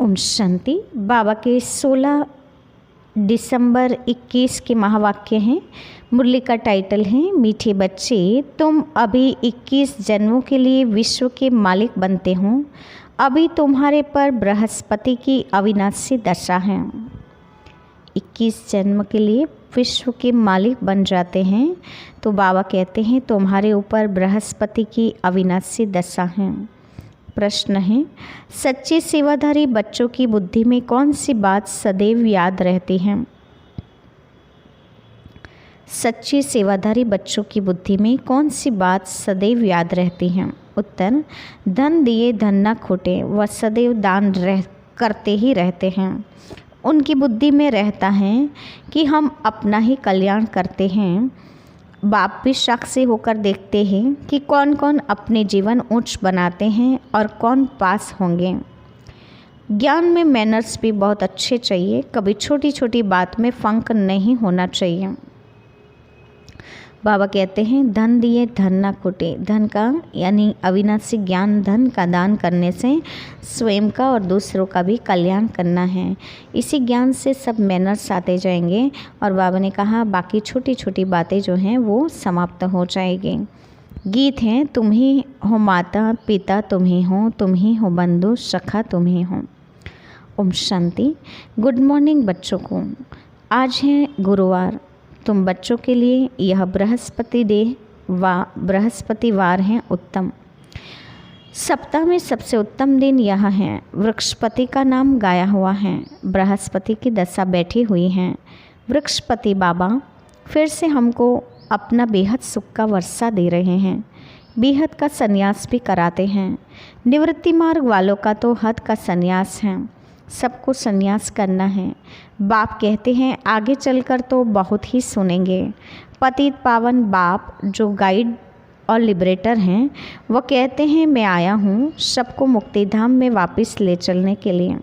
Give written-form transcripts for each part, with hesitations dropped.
ओम शांति। बाबा के 16 दिसंबर 21 के महावाक्य हैं। मुरली का टाइटल है मीठे बच्चे, तुम अभी 21 जन्मों के लिए विश्व के मालिक बनते हो। अभी तुम्हारे पर बृहस्पति की अविनाशी दशा है। 21 जन्म के लिए विश्व के मालिक बन जाते हैं। तो बाबा कहते हैं तुम्हारे ऊपर बृहस्पति की अविनाशी दशा है। प्रश्न है, सच्चे सेवाधारी बच्चों की बुद्धि में कौन सी बात सदैव याद रहती है? सच्चे सेवाधारी बच्चों की बुद्धि में कौन सी बात सदैव याद रहती है? उत्तर, धन दिए धन न खोटे, वह सदैव दान करते ही रहते हैं। उनकी बुद्धि में रहता है कि हम अपना ही कल्याण करते हैं। बाप भी साक्षी होकर देखते हैं कि कौन कौन अपने जीवन ऊंच बनाते हैं और कौन पास होंगे। ज्ञान में मैनर्स भी बहुत अच्छे चाहिए। कभी छोटी छोटी बात में फंक नहीं होना चाहिए। बाबा कहते हैं धन दिए धन ना खोटे। धन का यानी अविनाशी ज्ञान, धन का दान करने से स्वयं का और दूसरों का भी कल्याण करना है। इसी ज्ञान से सब मैनर्स आते जाएंगे और बाबा ने कहा बाकी छोटी छोटी बातें जो हैं वो समाप्त हो जाएगी। गीत हैं, तुम ही हो माता पिता, तुम ही हो बंधु सखा, तुम ही हो। ओम शांति। गुड मॉर्निंग बच्चों को। आज है गुरुवार। तुम बच्चों के लिए यह बृहस्पतिवार है उत्तम। सप्ताह में सबसे उत्तम दिन यह है। वृक्षपति का नाम गाया हुआ है। बृहस्पति की दशा बैठी हुई है। वृक्षपति बाबा फिर से हमको अपना बेहद सुख का वर्षा दे रहे हैं। बेहद का संन्यास भी कराते हैं। निवृत्ति मार्ग वालों का तो हद का संन्यास है। सबको संन्यास करना है। बाप कहते हैं आगे चलकर तो बहुत ही सुनेंगे। पतित पावन बाप जो गाइड और लिबरेटर हैं, वह कहते हैं मैं आया हूँ सबको मुक्ति धाम में वापस ले चलने के लिए।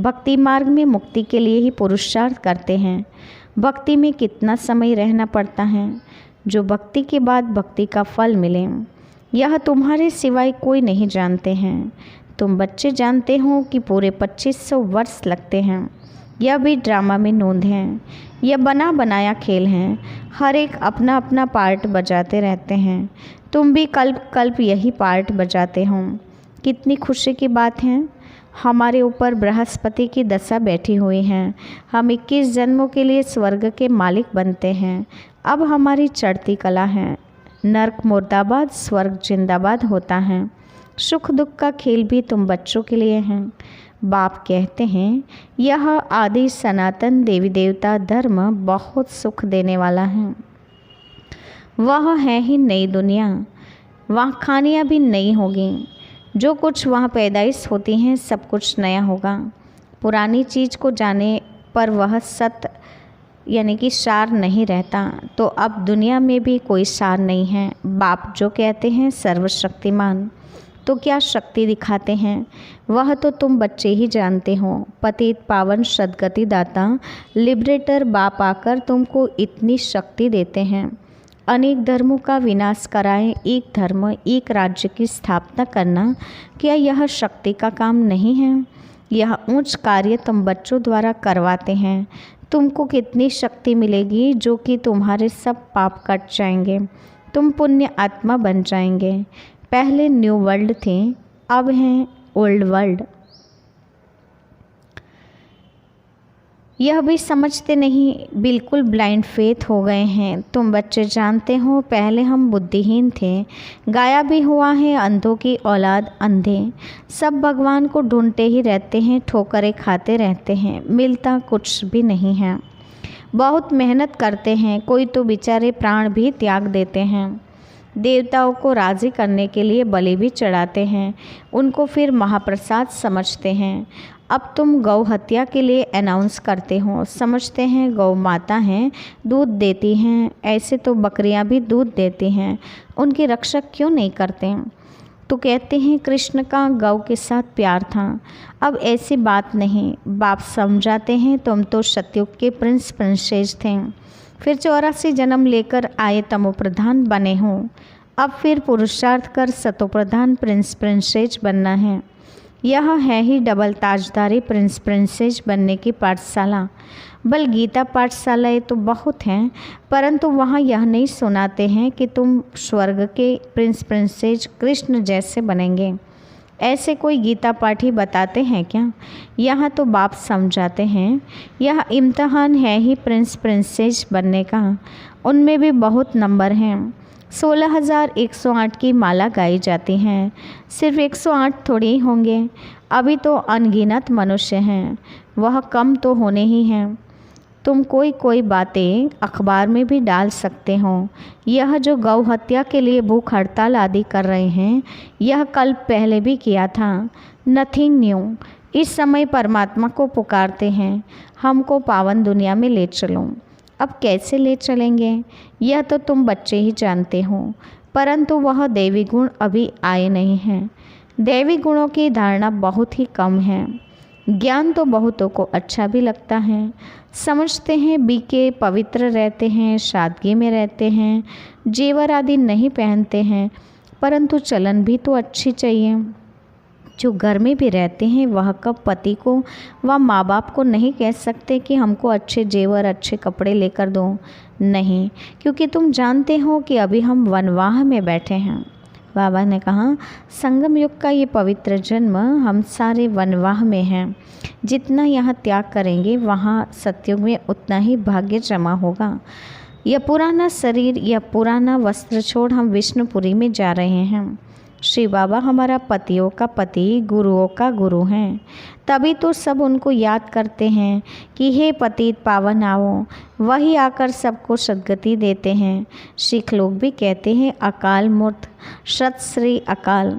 भक्ति मार्ग में मुक्ति के लिए ही पुरुषार्थ करते हैं। भक्ति में कितना समय रहना पड़ता है जो भक्ति के बाद भक्ति का फल मिले, यह तुम्हारे सिवाय कोई नहीं जानते हैं। तुम बच्चे जानते हो कि पूरे 2500 वर्ष लगते हैं। यह भी ड्रामा में नोंद है। यह बना बनाया खेल है। हर एक अपना अपना पार्ट बजाते रहते हैं। तुम भी कल्प कल्प यही पार्ट बजाते हो। कितनी खुशी की बात है। हमारे ऊपर बृहस्पति की दशा बैठी हुई है। हम 21 जन्मों के लिए स्वर्ग के मालिक बनते हैं। अब हमारी चढ़ती कला है। नर्क मुर्दाबाद, स्वर्ग जिंदाबाद होता है। सुख दुख का खेल भी तुम बच्चों के लिए है। बाप कहते हैं यह आदि सनातन देवी देवता धर्म बहुत सुख देने वाला है। वह है ही नई दुनिया। वहाँ खानियाँ भी नई होगी। जो कुछ वहाँ पैदाइश होती हैं सब कुछ नया होगा। पुरानी चीज़ को जाने पर वह सत्य यानी कि सार नहीं रहता। तो अब दुनिया में भी कोई सार नहीं है। बाप जो कहते हैं सर्वशक्तिमान, तो क्या शक्ति दिखाते हैं वह तो तुम बच्चे ही जानते हो। पतित पावन सद्गति दाता लिबरेटर बाप आकर तुमको इतनी शक्ति देते हैं। अनेक धर्मों का विनाश कराए एक धर्म एक राज्य की स्थापना करना, क्या यह शक्ति का काम नहीं है? यह ऊंच कार्य तुम बच्चों द्वारा करवाते हैं। तुमको कितनी शक्ति मिलेगी जो कि तुम्हारे सब पाप कट जाएंगे। तुम पुण्य आत्मा बन जाएंगे। पहले न्यू वर्ल्ड थे, अब हैं ओल्ड वर्ल्ड। यह भी समझते नहीं, बिल्कुल ब्लाइंड फेथ हो गए हैं। तुम बच्चे जानते हो पहले हम बुद्धिहीन थे। गाया भी हुआ है अंधों की औलाद अंधे। सब भगवान को ढूंढते ही रहते हैं, ठोकरें खाते रहते हैं, मिलता कुछ भी नहीं है। बहुत मेहनत करते हैं, कोई तो बेचारे प्राण भी त्याग देते हैं। देवताओं को राज़ी करने के लिए बलि भी चढ़ाते हैं, उनको फिर महाप्रसाद समझते हैं। अब तुम गौ हत्या के लिए अनाउंस करते हो, समझते हैं गौ माता हैं, दूध देती हैं। ऐसे तो बकरियां भी दूध देती हैं, उनकी रक्षा क्यों नहीं करते? तो कहते हैं कृष्ण का गौ के साथ प्यार था। अब ऐसी बात नहीं। बाप समझाते हैं तुम तो सतयुग के प्रिंस प्रिंसेस थे, फिर 84 जन्म लेकर आए तमोप्रधान बने हो। अब फिर पुरुषार्थ कर सतोप्रधान प्रिंस प्रिंसेस बनना है। यह है ही डबल ताजदारी प्रिंस प्रिंसेस बनने की पाठशाला। बल गीता पाठशालाएँ तो बहुत हैं, परंतु वहाँ यह नहीं सुनाते हैं कि तुम स्वर्ग के प्रिंस प्रिंसेस कृष्ण जैसे बनेंगे। ऐसे कोई गीता पाठी बताते हैं क्या? यहाँ तो बाप समझाते हैं यह इम्तहान है ही प्रिंस प्रिंसेस बनने का। उनमें भी बहुत नंबर हैं। 16,108 की माला गाई जाती हैं। सिर्फ 108 थोड़ी होंगे। अभी तो अनगिनत मनुष्य हैं, वह कम तो होने ही हैं। तुम कोई बातें अखबार में भी डाल सकते हो। यह जो गौ हत्या के लिए भूख हड़ताल आदि कर रहे हैं, यह कल पहले भी किया था। Nothing new. इस समय परमात्मा को पुकारते हैं, हमको पावन दुनिया में ले चलो। अब कैसे ले चलेंगे यह तो तुम बच्चे ही जानते हो, परंतु वह दैवी गुण अभी आए नहीं हैं। दैवी गुणों की धारणा बहुत ही कम है। ज्ञान तो बहुतों को अच्छा भी लगता है, समझते हैं बीके पवित्र रहते हैं, सादगी में रहते हैं, जेवर आदि नहीं पहनते हैं, परंतु चलन भी तो अच्छी चाहिए। जो घर में भी रहते हैं वह कब पति को व माँ बाप को नहीं कह सकते कि हमको अच्छे जेवर अच्छे कपड़े लेकर दो। नहीं, क्योंकि तुम जानते हो कि अभी हम वनवाह में बैठे हैं। बाबा ने कहा संगम युग का ये पवित्र जन्म हम सारे वनवाह में हैं। जितना यहाँ त्याग करेंगे वहाँ सतयुग में उतना ही भाग्य जमा होगा। यह पुराना शरीर या पुराना वस्त्र छोड़ हम विष्णुपुरी में जा रहे हैं। श्री बाबा हमारा पतियों का पति, गुरुओं का गुरु हैं। तभी तो सब उनको याद करते हैं कि हे पतित पावन आओ। वही आकर सबको सद्गति देते हैं। सिख लोग भी कहते हैं अकाल मूर्त, सत श्री अकाल।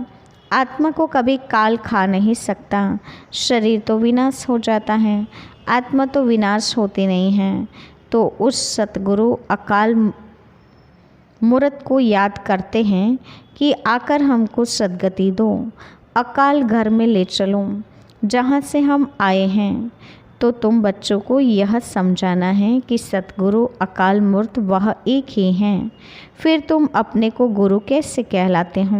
आत्मा को कभी काल खा नहीं सकता। शरीर तो विनाश हो जाता है, आत्मा तो विनाश होती नहीं है। तो उस सतगुरु अकाल मूर्त को याद करते हैं कि आकर हमको सद्गति दो, अकाल घर में ले चलो जहाँ से हम आए हैं। तो तुम बच्चों को यह समझाना है कि सतगुरु अकाल मूर्त वह एक ही हैं। फिर तुम अपने को गुरु कैसे कहलाते हो?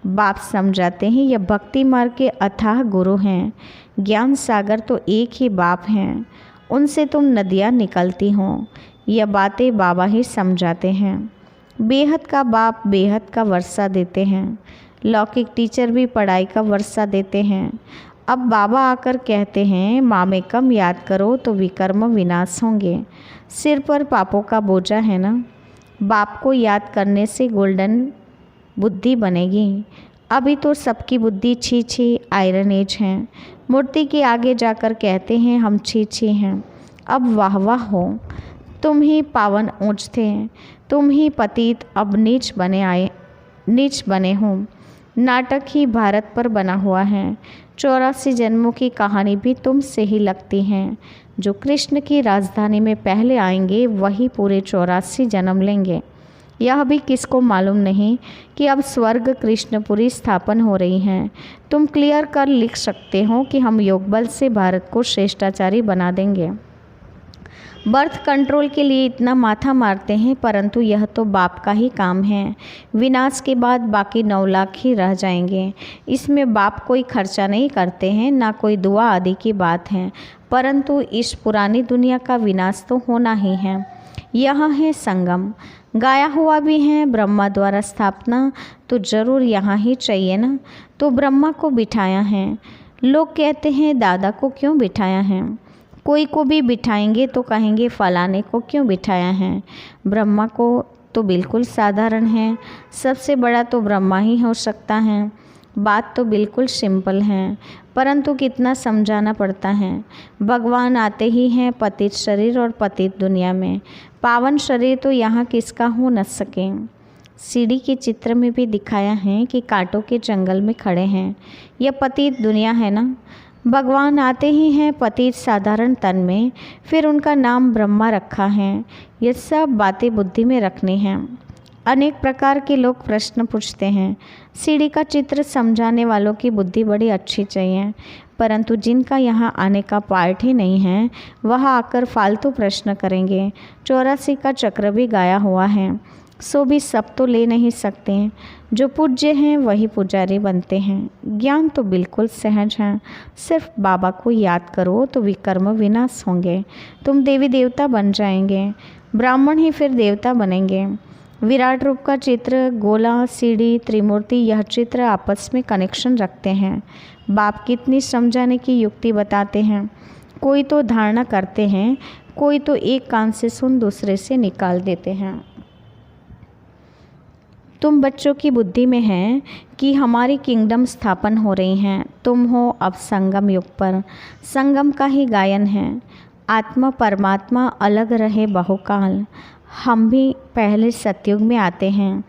बाप समझाते हैं यह भक्ति मार्ग के अथाह गुरु हैं। ज्ञान सागर तो एक ही बाप हैं, उनसे तुम नदियाँ निकलती हो। यह बातें बाबा ही समझाते हैं। बेहद का बाप बेहद का वर्षा देते हैं। लौकिक टीचर भी पढ़ाई का वर्षा देते हैं। अब बाबा आकर कहते हैं माँ में कम याद करो तो विकर्म विनाश होंगे। सिर पर पापों का बोझा है ना। बाप को याद करने से गोल्डन बुद्धि बनेगी। अभी तो सबकी बुद्धि छी छी आयरन एज है। मूर्ति के आगे जाकर कहते हैं हम छी छी हैं। अब वाह वाह हो, तुम ही पावन ऊंच थे, तुम ही पतित अब नीच बने हो। नाटक ही भारत पर बना हुआ है। 84 जन्मों की कहानी भी तुमसे ही लगती हैं। जो कृष्ण की राजधानी में पहले आएंगे वही पूरे 84 जन्म लेंगे। यह भी किसको मालूम नहीं कि अब स्वर्ग कृष्णपुरी स्थापन हो रही हैं। तुम क्लियर कर लिख सकते हो कि हम योग बल से भारत को श्रेष्ठाचारी बना देंगे। बर्थ कंट्रोल के लिए इतना माथा मारते हैं, परंतु यह तो बाप का ही काम है। विनाश के बाद बाकी 9 लाख ही रह जाएंगे। इसमें बाप कोई खर्चा नहीं करते हैं, ना कोई दुआ आदि की बात है, परंतु इस पुरानी दुनिया का विनाश तो होना ही है। यह है संगम। गाया हुआ भी है ब्रह्मा द्वारा स्थापना, तो जरूर यहाँ ही चाहिए ना। तो ब्रह्मा को बिठाया है। लोग कहते हैं दादा को क्यों बिठाया है? कोई को भी बिठाएंगे तो कहेंगे फलाने को क्यों बिठाया है। ब्रह्मा को तो बिल्कुल साधारण है, सबसे बड़ा तो ब्रह्मा ही हो सकता है। बात तो बिल्कुल सिंपल है, परंतु कितना समझाना पड़ता है। भगवान आते ही हैं पतित शरीर और पतित दुनिया में। पावन शरीर तो यहाँ किसका हो न सके। सीढ़ी के चित्र में भी दिखाया है कि कांटों के जंगल में खड़े हैं। यह पतित दुनिया है ना। भगवान आते ही हैं पतित साधारण तन में, फिर उनका नाम ब्रह्मा रखा है। ये सब बातें बुद्धि में रखनी हैं। अनेक प्रकार के लोग प्रश्न पूछते हैं। सीढ़ी का चित्र समझाने वालों की बुद्धि बड़ी अच्छी चाहिए, परंतु जिनका यहाँ आने का पार्ट ही नहीं है वह आकर फालतू प्रश्न करेंगे। 84 का चक्र भी गाया हुआ है। सो भी सब तो ले नहीं सकते। जो पूज्य हैं वही पुजारी बनते हैं। ज्ञान तो बिल्कुल सहज है, सिर्फ बाबा को याद करो तो विकर्म विनाश होंगे। तुम देवी देवता बन जाएंगे, ब्राह्मण ही फिर देवता बनेंगे। विराट रूप का चित्र, गोला, सीढ़ी, त्रिमूर्ति, यह चित्र आपस में कनेक्शन रखते हैं। बाप कितनी समझाने की युक्ति बताते हैं। कोई तो धारणा करते हैं, कोई तो एक कान से सुन दूसरे से निकाल देते हैं। तुम बच्चों की बुद्धि में है कि हमारी किंगडम स्थापन हो रही हैं। तुम हो अब संगम युग पर। संगम का ही गायन है। आत्मा परमात्मा अलग रहे बहुकाल। हम भी पहले सतयुग में आते हैं,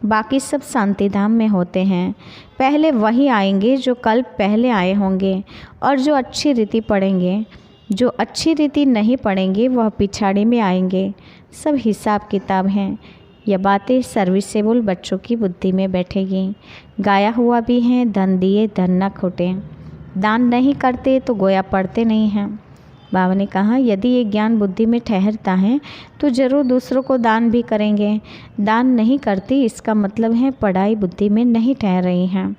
बाकी सब शांतिधाम में होते हैं। पहले वही आएंगे जो कल पहले आए होंगे और जो अच्छी रीति पढ़ेंगे। जो अच्छी रीति नहीं पढ़ेंगे वह पिछाड़ी में आएंगे। सब हिसाब किताब हैं। यह बातें सर्विसेबल बच्चों की बुद्धि में बैठेगी। गाया हुआ भी है, धन दिए धन न खोटे। दान नहीं करते तो गोया पढ़ते नहीं हैं। बाबा ने कहा यदि ये ज्ञान बुद्धि में ठहरता है तो ज़रूर दूसरों को दान भी करेंगे। दान नहीं करती इसका मतलब है पढ़ाई बुद्धि में नहीं ठहर रही हैं।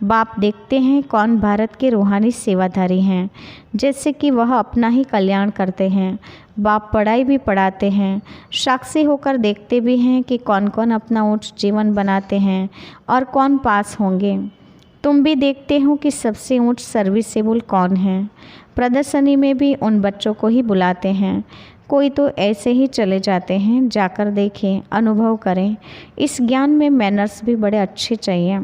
बाप देखते हैं कौन भारत के रूहानी सेवाधारी हैं, जैसे कि वह अपना ही कल्याण करते हैं। बाप पढ़ाई भी पढ़ाते हैं, साक्षी होकर देखते भी हैं कि कौन कौन अपना उच्च जीवन बनाते हैं और कौन पास होंगे। तुम भी देखते हो कि सबसे ऊंच सर्विसेबल कौन है। प्रदर्शनी में भी उन बच्चों को ही बुलाते हैं। कोई तो ऐसे ही चले जाते हैं। जाकर देखें, अनुभव करें। इस ज्ञान में मैनर्स भी बड़े अच्छे चाहिए।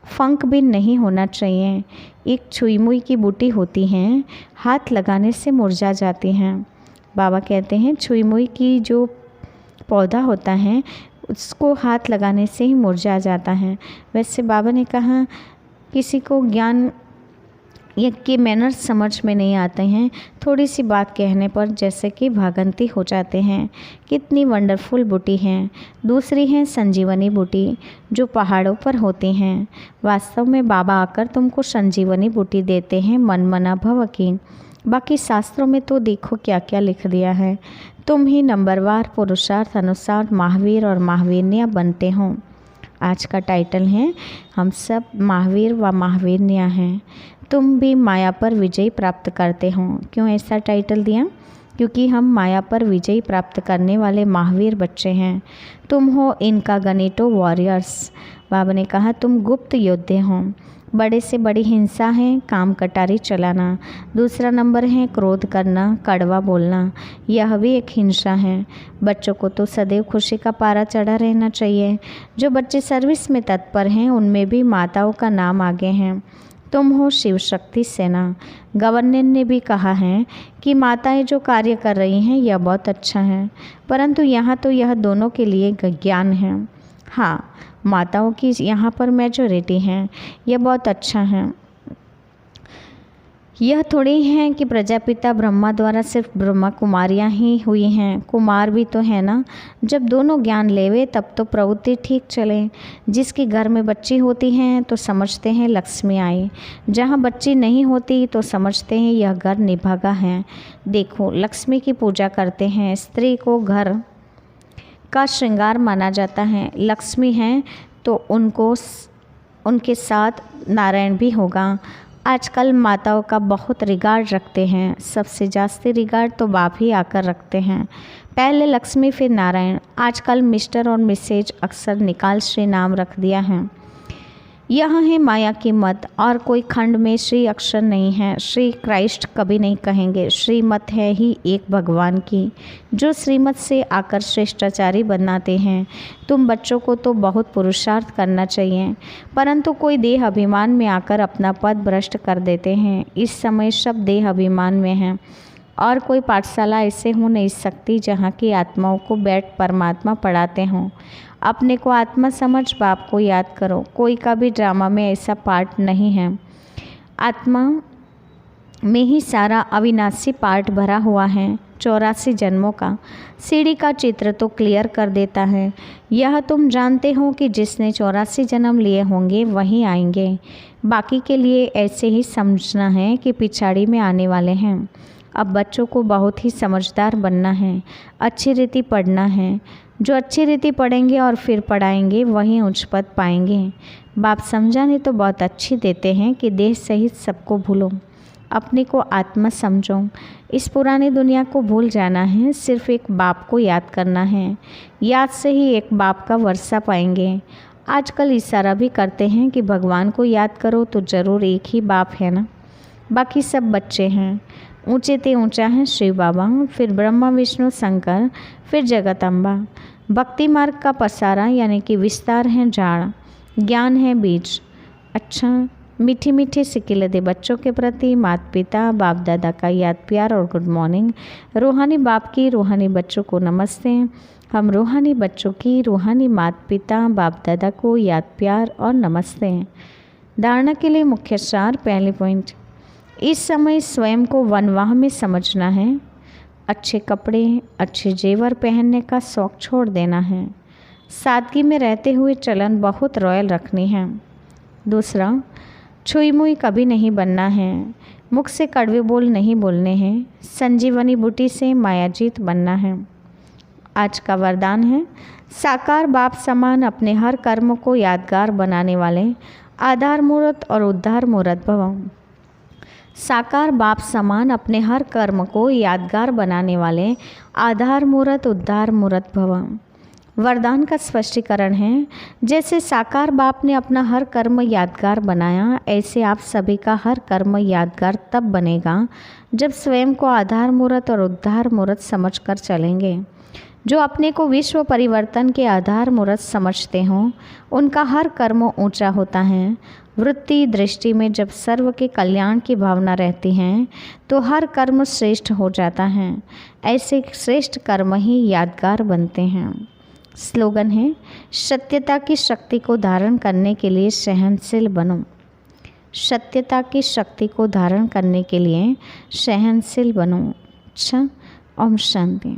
फंक भी नहीं होना चाहिए। एक छुई मुई की बूटी होती हैं, हाथ लगाने से मुरझा जाती हैं। बाबा कहते हैं छुई मुई की जो पौधा होता है उसको हाथ लगाने से ही मुरझा जाता है। वैसे बाबा ने कहा किसी को ज्ञान ये के मैनर्स समझ में नहीं आते हैं, थोड़ी सी बात कहने पर जैसे कि भागंती हो जाते हैं। कितनी वंडरफुल बूटी हैं। दूसरी है संजीवनी बूटी जो पहाड़ों पर होती हैं। वास्तव में बाबा आकर तुमको संजीवनी बूटी देते हैं मन मना भव की। बाकी शास्त्रों में तो देखो क्या क्या लिख दिया है। तुम ही नंबरवार पुरुषार्थ अनुसार महावीर और महावीरनिया बनते हो। आज का टाइटल है हम सब महावीर व महावीरनिया हैं। तुम भी माया पर विजय प्राप्त करते हो। क्यों ऐसा टाइटल दिया? क्योंकि हम माया पर विजय प्राप्त करने वाले महावीर बच्चे हैं। तुम हो इनका गणितो वॉरियर्स। बाबा ने कहा तुम गुप्त योद्धे हो। बड़े से बड़ी हिंसा है काम कटारी चलाना। दूसरा नंबर है क्रोध करना, कड़वा बोलना, यह भी एक हिंसा है। बच्चों को तो सदैव खुशी का पारा चढ़ा रहना चाहिए। जो बच्चे सर्विस में तत्पर हैं उनमें भी माताओं का नाम आगे हैं। तुम हो शिव शक्ति सेना। गवर्नर ने भी कहा है कि माताएं जो कार्य कर रही हैं यह बहुत अच्छा है, परंतु यहाँ तो यह दोनों के लिए ज्ञान है। हाँ, माताओं की यहाँ पर मेजॉरिटी है, यह बहुत अच्छा है। यह थोड़ी है कि प्रजापिता ब्रह्मा द्वारा सिर्फ ब्रह्मा कुमारियाँ ही हुई हैं, कुमार भी तो है ना। जब दोनों ज्ञान लेवे तब तो प्रवृत्ति ठीक चले। जिसके घर में बच्ची होती हैं तो समझते हैं लक्ष्मी आई, जहाँ बच्ची नहीं होती तो समझते हैं यह घर निभागा है। देखो लक्ष्मी की पूजा करते हैं, स्त्री को घर का श्रृंगार माना जाता है। लक्ष्मी हैं तो उनके साथ नारायण भी होगा। आजकल माताओं का बहुत रिगार्ड रखते हैं, सबसे जास्ती रिगार्ड तो बाप ही आकर रखते हैं। पहले लक्ष्मी फिर नारायण। आजकल मिस्टर और मिसेज अक्सर निकाल श्री नाम रख दिया है। यह है माया की मत। और कोई खंड में श्री अक्षर नहीं है। श्री क्राइस्ट कभी नहीं कहेंगे। श्रीमत है ही एक भगवान की, जो श्रीमत से आकर श्रेष्ठाचारी बनाते हैं। तुम बच्चों को तो बहुत पुरुषार्थ करना चाहिए, परंतु कोई देह अभिमान में आकर अपना पद भ्रष्ट कर देते हैं। इस समय सब देह अभिमान में हैं और कोई पाठशाला ऐसे हो नहीं सकती जहाँ की आत्माओं को बैठ परमात्मा पढ़ाते हों। अपने को आत्मा समझ बाप को याद करो। कोई का भी ड्रामा में ऐसा पार्ट नहीं है। आत्मा में ही सारा अविनाशी पार्ट भरा हुआ है। 84 जन्मों का सीढ़ी का चित्र तो क्लियर कर देता है। यह तुम जानते हो कि जिसने 84 जन्म लिए होंगे वहीं आएंगे। बाकी के लिए ऐसे ही समझना है कि पिछाड़ी में आने वाले हैं। अब बच्चों को बहुत ही समझदार बनना है, अच्छी रीति पढ़ना है। जो अच्छी रीति पढ़ेंगे और फिर पढ़ाएंगे वही उच्च पद पाएंगे। बाप समझाने तो बहुत अच्छी देते हैं कि देह सहित सबको भूलो, अपने को आत्मा समझो। इस पुरानी दुनिया को भूल जाना है, सिर्फ एक बाप को याद करना है। याद से ही एक बाप का वर्षा पाएंगे। आजकल इशारा भी करते हैं कि भगवान को याद करो तो ज़रूर एक ही बाप है ना, बाकी सब बच्चे हैं। ऊंचे ते ऊंचा है शिव बाबा, फिर ब्रह्मा विष्णु शंकर, फिर जगदम्बा। भक्ति मार्ग का पसारा यानी कि विस्तार है झाड़, ज्ञान है बीज। अच्छा, मीठी मीठी सिक्के दे बच्चों के प्रति माता पिता बाप दादा का याद प्यार और गुड मॉर्निंग। रूहानी बाप की रूहानी बच्चों को नमस्ते। हम रूहानी बच्चों की रूहानी माता पिता बाप दादा को याद प्यार और नमस्ते। धारणा के लिए मुख्य सार। पहले पॉइंट, इस समय स्वयं को वनवाह में समझना है। अच्छे कपड़े अच्छे जेवर पहनने का शौक़ छोड़ देना है। सादगी में रहते हुए चलन बहुत रॉयल रखनी है। दूसरा, छुई मुई कभी नहीं बनना है। मुख से कड़वे बोल नहीं बोलने हैं। संजीवनी बूटी से मायाजीत बनना है। आज का वरदान है, साकार बाप समान अपने हर कर्म को यादगार बनाने वाले आधार मूर्त और उद्धार मूर्त भव। साकार बाप समान अपने हर कर्म को यादगार बनाने वाले आधार मूर्त उद्धार मूर्त भव। वरदान का स्पष्टीकरण है, जैसे साकार बाप ने अपना हर कर्म यादगार बनाया, ऐसे आप सभी का हर कर्म यादगार तब बनेगा जब स्वयं को आधार मूर्त और उद्धार मूर्त समझकर चलेंगे। जो अपने को विश्व परिवर्तन के आधार मूर्त समझते हों, उनका हर कर्म ऊंचा होता है। वृत्ति दृष्टि में जब सर्व के कल्याण की भावना रहती है तो हर कर्म श्रेष्ठ हो जाता है। ऐसे श्रेष्ठ कर्म ही यादगार बनते हैं। स्लोगन है, सत्यता की शक्ति को धारण करने के लिए सहनशील बनो। सत्यता की शक्ति को धारण करने के लिए सहनशील बनो। अच्छा, ओम शांति।